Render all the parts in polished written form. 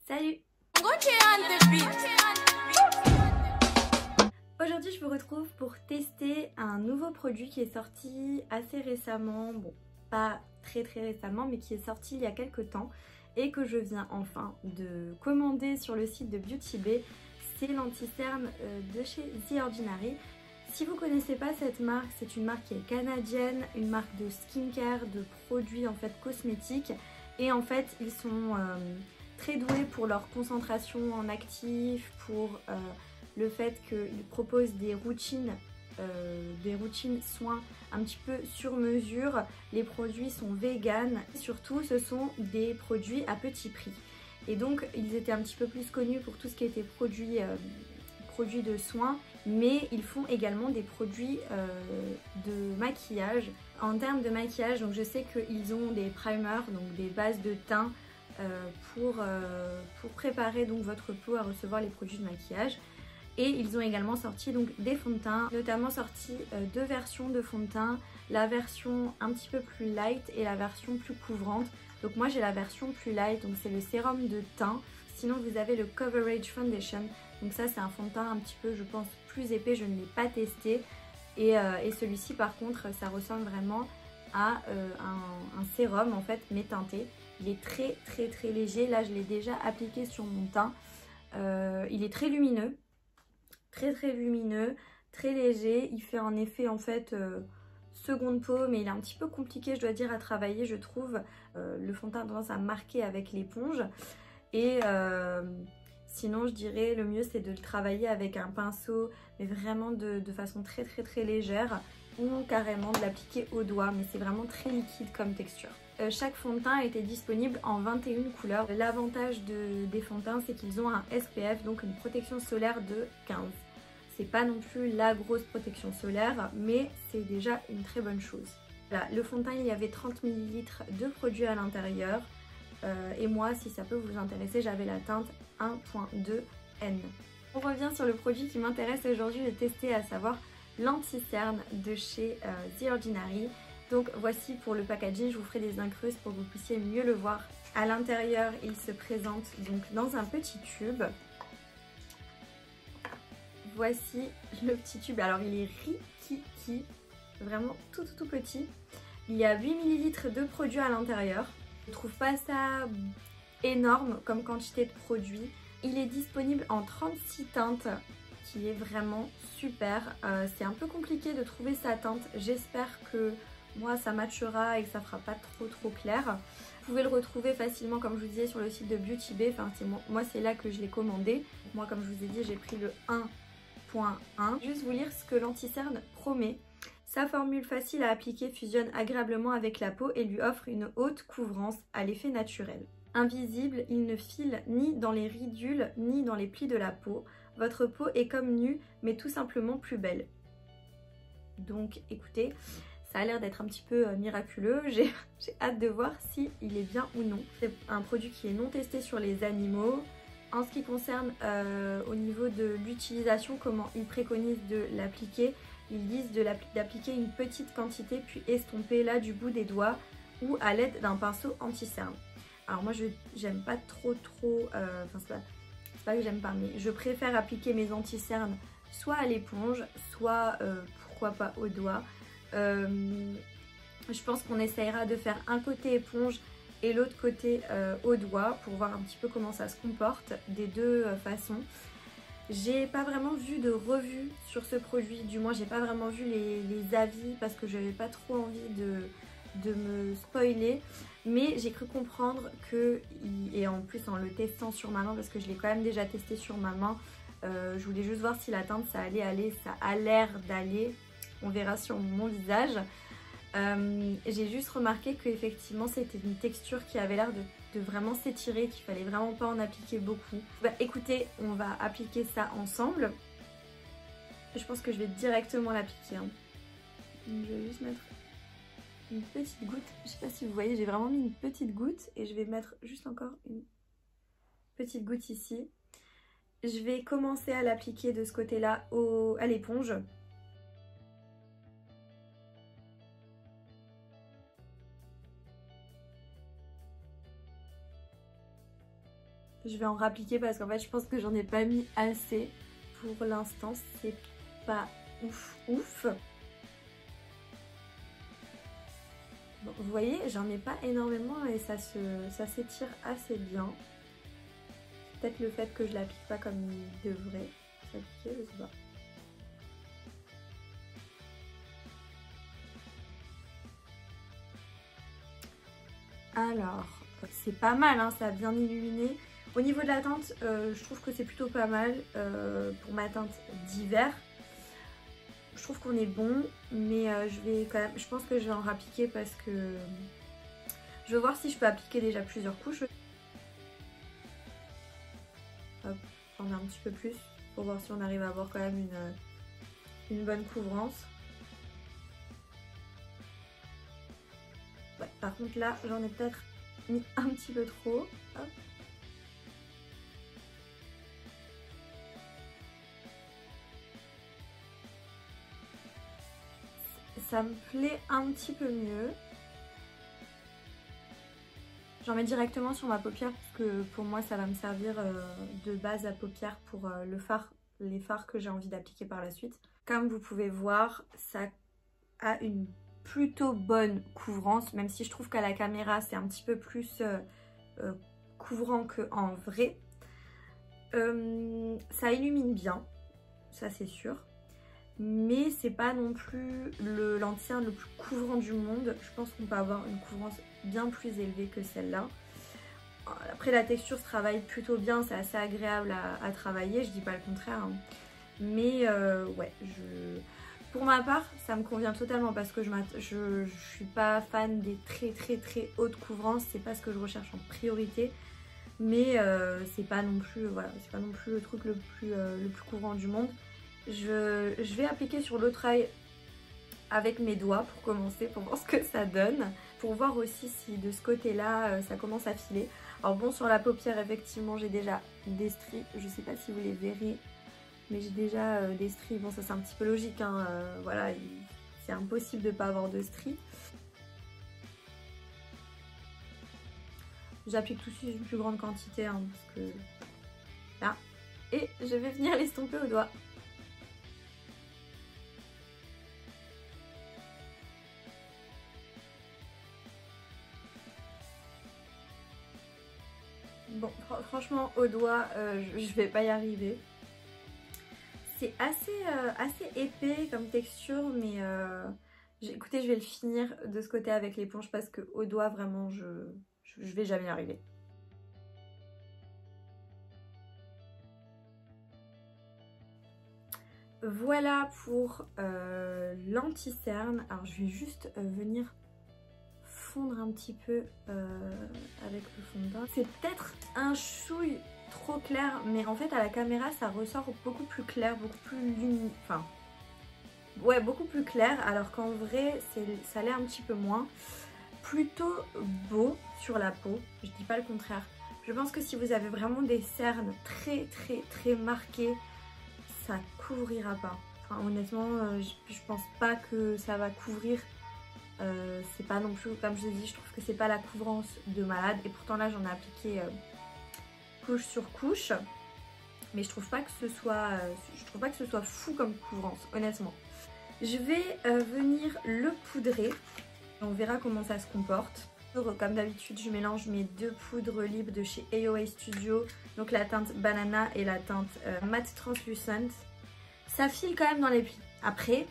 Salut! Aujourd'hui je vous retrouve pour tester un nouveau produit qui est sorti assez récemment, bon pas très récemment mais qui est sorti il y a quelques temps et que je viens enfin de commander sur le site de Beauty Bay. C'est l'anti-cerne de chez The Ordinary. Si vous ne connaissez pas cette marque, c'est une marque qui est canadienne, une marque de skincare, de produits en fait cosmétiques, et en fait ils sont très doués pour leur concentration en actifs, pour le fait qu'ils proposent des routines soins un petit peu sur mesure. Les produits sont vegan, surtout ce sont des produits à petit prix. Et donc ils étaient un petit peu plus connus pour tout ce qui était produits de soins, mais ils font également des produits de maquillage. En termes de maquillage, donc je sais qu'ils ont des primers, donc des bases de teint pour préparer donc votre peau à recevoir les produits de maquillage. Et ils ont également sorti donc des fonds de teint, notamment sorti deux versions de fond de teint, la version un petit peu plus light et la version plus couvrante. Donc moi j'ai la version plus light, donc c'est le sérum de teint. Sinon vous avez le Coverage Foundation, donc ça c'est un fond de teint un petit peu je pense plus épais, je ne l'ai pas testé. Et celui-ci par contre ça ressemble vraiment à un sérum en fait mais teinté. Il est très léger, là je l'ai déjà appliqué sur mon teint. Il est très lumineux. Très lumineux, très léger. Il fait un effet en fait seconde peau, mais il est un petit peu compliqué je dois dire à travailler je trouve. Le fond de teint a tendance à marquer avec l'éponge. Et sinon je dirais le mieux c'est de le travailler avec un pinceau, mais vraiment de façon très légère, ou carrément de l'appliquer au doigt, mais c'est vraiment très liquide comme texture. Chaque fond de teint était disponible en 21 couleurs. L'avantage des fonds de teint c'est qu'ils ont un SPF, donc une protection solaire de 15. C'est pas non plus la grosse protection solaire, mais c'est déjà une très bonne chose. Voilà, le fond de teint il y avait 30 ml de produit à l'intérieur. Et moi, si ça peut vous intéresser, j'avais la teinte 1.2N. On revient sur le produit qui m'intéresse aujourd'hui de tester, à savoir l'anti-cerne de chez The Ordinary. Donc voici pour le packaging, je vous ferai des incrustes pour que vous puissiez mieux le voir. À l'intérieur, il se présente donc dans un petit tube. Voici le petit tube, alors il est rikiki, vraiment tout petit. Il y a 8 ml de produit à l'intérieur. Je trouve pas ça énorme comme quantité de produit. Il est disponible en 36 teintes, qui est vraiment super. C'est un peu compliqué de trouver sa teinte. J'espère que moi ça matchera et que ça fera pas trop clair. Vous pouvez le retrouver facilement comme je vous disais sur le site de Beauty Bay. Enfin, moi c'est là que je l'ai commandé. Moi comme je vous ai dit j'ai pris le 1.1. Juste vous lire ce que l'anti-cerne promet. Sa formule facile à appliquer fusionne agréablement avec la peau et lui offre une haute couvrance à l'effet naturel. Invisible, il ne file ni dans les ridules ni dans les plis de la peau. Votre peau est comme nue mais tout simplement plus belle. Donc écoutez, ça a l'air d'être un petit peu miraculeux. J'ai hâte de voir si il est bien ou non. C'est un produit qui est non testé sur les animaux. En ce qui concerne au niveau de l'utilisation, comment ils préconisent de l'appliquer, ils disent d'appliquer une petite quantité puis estomper là du bout des doigts ou à l'aide d'un pinceau anti-cerne. Alors moi j'aime pas trop, enfin c'est pas que j'aime pas, mais je préfère appliquer mes anti-cernes soit à l'éponge, soit pourquoi pas au doigt. Je pense qu'on essayera de faire un côté éponge et l'autre côté au doigt pour voir un petit peu comment ça se comporte des deux façons. J'ai pas vraiment vu de revue sur ce produit, du moins j'ai pas vraiment vu les avis parce que j'avais pas trop envie de me spoiler, mais j'ai cru comprendre que, et en plus en le testant sur ma main parce que je l'ai quand même déjà testé sur ma main, je voulais juste voir si la teinte ça allait aller, ça a l'air d'aller, on verra sur mon visage. J'ai juste remarqué qu'effectivement c'était une texture qui avait l'air de vraiment s'étirer, qu'il fallait vraiment pas en appliquer beaucoup. Bah écoutez, on va appliquer ça ensemble. Je pense que je vais directement l'appliquer. Hein. Je vais juste mettre une petite goutte. Je sais pas si vous voyez, j'ai vraiment mis une petite goutte et je vais mettre juste encore une petite goutte ici. Je vais commencer à l'appliquer de ce côté-là à l'éponge. Je vais en rappliquer parce qu'en fait je pense que j'en ai pas mis assez. Pour l'instant c'est pas ouf. Bon, vous voyez, j'en ai pas énormément et ça s'étire assez bien. Peut-être le fait que je l'applique pas comme il devrait s'appliquer, je sais pas. Alors, c'est pas mal, hein, ça a bien illuminé. Au niveau de la teinte, je trouve que c'est plutôt pas mal pour ma teinte d'hiver. Je trouve qu'on est bon, mais je pense que je vais en rappliquer parce que je veux voir si je peux appliquer déjà plusieurs couches. Hop, j'en mets un petit peu plus pour voir si on arrive à avoir quand même une bonne couvrance. Ouais, par contre là, j'en ai peut-être mis un petit peu trop. Hop. Ça me plaît un petit peu mieux. J'en mets directement sur ma paupière parce que pour moi ça va me servir de base à paupière pour les fards que j'ai envie d'appliquer par la suite. Comme vous pouvez voir, ça a une plutôt bonne couvrance, même si je trouve qu'à la caméra c'est un petit peu plus couvrant qu'en vrai. Ça illumine bien, ça c'est sûr. Mais c'est pas non plus le lentille le plus couvrant du monde. Je pense qu'on peut avoir une couvrance bien plus élevée que celle-là. Après la texture se travaille plutôt bien, c'est assez agréable à travailler, je dis pas le contraire. Hein. Mais ouais, pour ma part ça me convient totalement parce que je suis pas fan des très hautes couvrances, c'est pas ce que je recherche en priorité. Mais c'est pas non plus, voilà, c'est pas non plus le truc le plus couvrant du monde. Je vais appliquer sur l'autre œil avec mes doigts pour commencer, pour voir ce que ça donne. Pour voir aussi si de ce côté-là, ça commence à filer. Alors bon, sur la paupière, effectivement, j'ai déjà des stries. Je sais pas si vous les verrez, mais j'ai déjà des stries. Bon, ça c'est un petit peu logique, hein. Voilà, c'est impossible de ne pas avoir de stries. J'applique tout de suite une plus grande quantité, hein, parce que... Là. Et je vais venir l'estomper au doigt. Bon, franchement, au doigt, je vais pas y arriver. C'est assez épais comme texture, mais écoutez, je vais le finir de ce côté avec l'éponge parce que au doigt, vraiment, je vais jamais y arriver. Voilà pour l'anti-cerne. Alors, je vais juste venir fondre un petit peu avec le fond de teint. C'est peut-être un chouille trop clair, mais en fait à la caméra ça ressort beaucoup plus clair, beaucoup plus lumineux, enfin ouais, beaucoup plus clair, alors qu'en vrai ça l'est un petit peu moins. Plutôt beau sur la peau, je dis pas le contraire. Je pense que si vous avez vraiment des cernes très marquées, ça couvrira pas. Enfin honnêtement, je pense pas que ça va couvrir. C'est pas non plus, comme je l'ai dit, je trouve que c'est pas la couvrance de malade, et pourtant là j'en ai appliqué couche sur couche, mais je trouve pas que ce soit fou comme couvrance, honnêtement. Je vais venir le poudrer, on verra comment ça se comporte. Comme d'habitude, je mélange mes deux poudres libres de chez AOA Studio, donc la teinte Banana et la teinte Matte Translucent. Ça file quand même dans les plis. Après,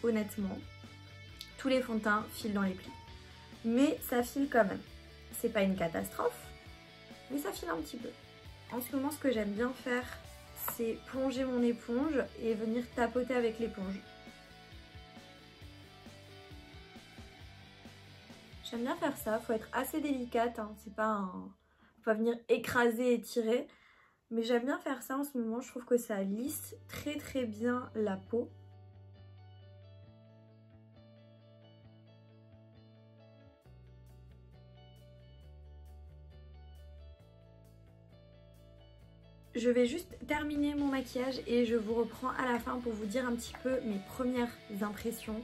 honnêtement, tous les fonds de teint filent dans les plis. Mais ça file quand même. C'est pas une catastrophe, mais ça file un petit peu. En ce moment, ce que j'aime bien faire, c'est plonger mon éponge et venir tapoter avec l'éponge. J'aime bien faire ça, faut être assez délicate, hein. C'est pas un... Faut pas venir écraser et tirer. Mais j'aime bien faire ça en ce moment, je trouve que ça lisse très bien la peau. Je vais juste terminer mon maquillage et je vous reprends à la fin pour vous dire un petit peu mes premières impressions.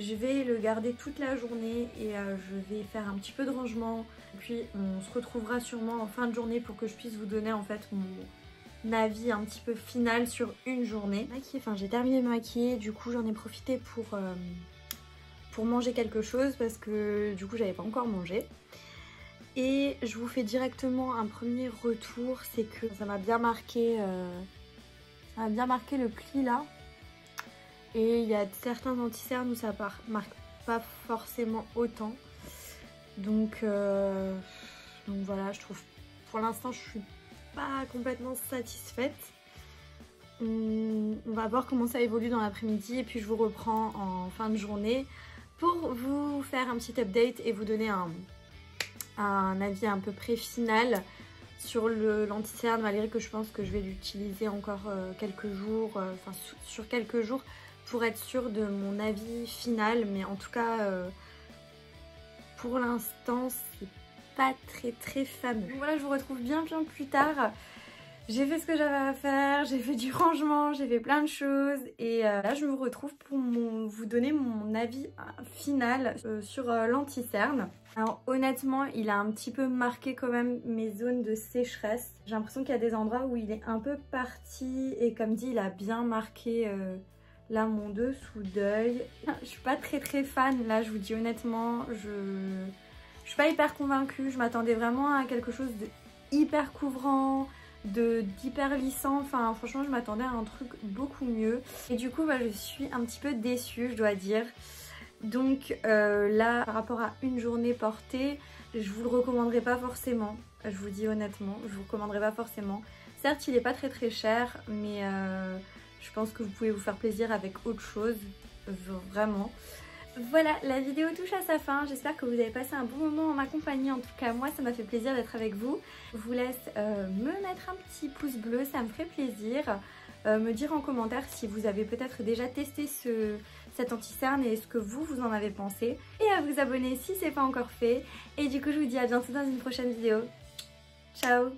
Je vais le garder toute la journée et je vais faire un petit peu de rangement. Puis on se retrouvera sûrement en fin de journée pour que je puisse vous donner en fait mon avis un petit peu final sur une journée. Enfin, j'ai terminé de me maquiller, du coup j'en ai profité pour manger quelque chose parce que du coup j'avais pas encore mangé. Et je vous fais directement un premier retour, c'est que ça m'a bien marqué le pli là. Et il y a certains anti-cernes où ça marque pas forcément autant. Donc voilà, je trouve pour l'instant je suis pas complètement satisfaite. On va voir comment ça évolue dans l'après-midi et puis je vous reprends en fin de journée pour vous faire un petit update et vous donner un avis à peu près final sur l'anti-cerne, malgré que je pense que je vais l'utiliser encore quelques jours, enfin sur quelques jours pour être sûre de mon avis final. Mais en tout cas, pour l'instant, c'est pas très fameux. Donc voilà, je vous retrouve bien plus tard. J'ai fait ce que j'avais à faire, j'ai fait du rangement, j'ai fait plein de choses et là je vous retrouve pour vous donner mon avis final sur l'anti-cerne. Alors honnêtement, il a un petit peu marqué quand même mes zones de sécheresse. J'ai l'impression qu'il y a des endroits où il est un peu parti et comme dit, il a bien marqué là mon dessous d'œil. Je suis pas très fan, là je vous dis honnêtement, je suis pas hyper convaincue. Je m'attendais vraiment à quelque chose de hyper couvrant, d'hyper lissant, enfin franchement je m'attendais à un truc beaucoup mieux et du coup je suis un petit peu déçue, je dois dire. Donc là par rapport à une journée portée, je vous le recommanderais pas forcément, je vous dis honnêtement, je vous recommanderais pas forcément. Certes il est pas très cher, mais je pense que vous pouvez vous faire plaisir avec autre chose, vraiment. Voilà, la vidéo touche à sa fin, j'espère que vous avez passé un bon moment en ma compagnie. En tout cas moi ça m'a fait plaisir d'être avec vous. Je vous laisse me mettre un petit pouce bleu, ça me ferait plaisir. Me dire en commentaire si vous avez peut-être déjà testé cet anti-cerne et ce que vous en avez pensé. Et à vous abonner si c'est pas encore fait. Et du coup je vous dis à bientôt dans une prochaine vidéo. Ciao.